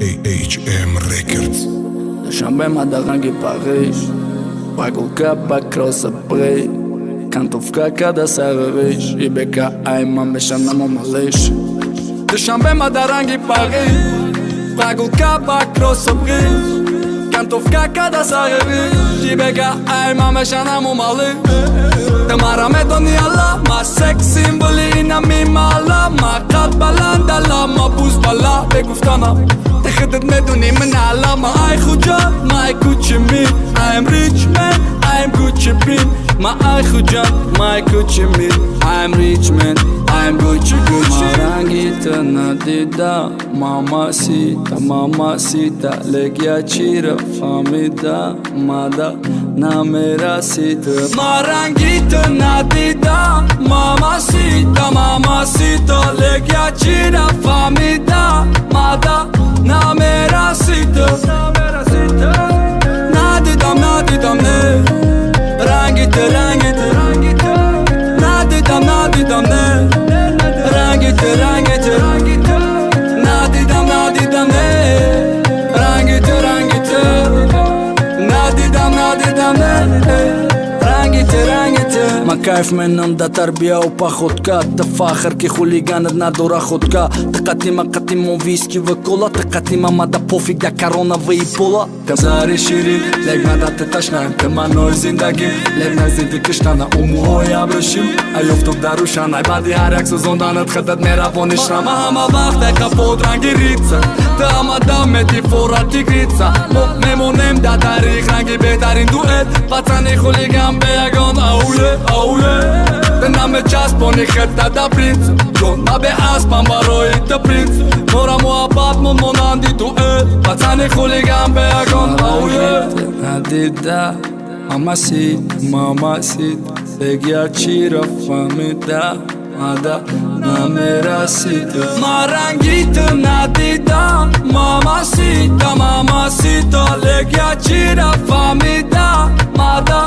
HM Records. Dushanbe Madarangi Paris, Bagulka Bakrosa Prey, Kantovka Kada Sararish, Ibeka Aima Meshana Momalish. Dushanbe Madarangi Paris, Bagulka Bakrosa Prey, Kantovka Kada Sararish, Ibeka Aima Meshana Momalish. Tamara Medoni Allah, ma sex symbol ina mi mala, ma qad balandala, ma buz bala, beguftanam. تخدت مدوني من علامة I خجال my Gucci me I am rich man I am Gucci bean ما I خجال my Gucci me I am rich man I am Gucci Marangita nadida mamacita Legya chira famida Mada na mera sita Marangita nadida mamacita Legya chira famida Mada na mera sita Nadidam ne Rangita Nadidam ne Rangita Nadidam ne Rangita Nadidam ne Rangita ما كيف منهم دا تربية وباخدكا تفاخر كي خوليغان نادورا خودكا تقاتيما قاتيمون فيسكي وكولا تقاتيما مادا بوفيك دا كورونا ويبولا كزاري شيرين لك مادا تتشنان كما نور زندگي لك نزيدي كشتانا وموهو يابرشيم ايوفتوك داروشان عبادي هاريك سوزوندان تخدد ميرافون اشرما هما وقت كابود رنگي ريتسا تاما دامتي فورا تيكريتسا ميمونم دا تاريخ رنگي بهترين دوئت پاتاني خوليغان بيگان اوله دنم چسبونی خطه دا پرینس جون ما به اسبم برای دا پرینس مورا محبت موناندی تو پاتاني خوليغان بيگان اوله ندیده mamacita Legya chira famida Mada na mera sita Marangita nadida mamacita Legya chira famida Mada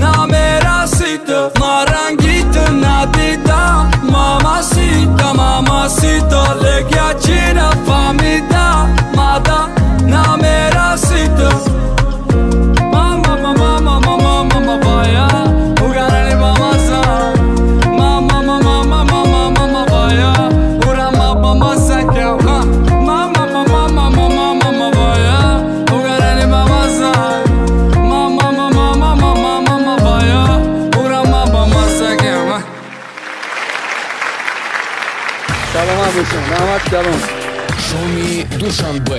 na mera sita Marangita nadida mamacita Legya chira famida Mada na mera sita Shalom abi, shalom. Show me Dushanbe.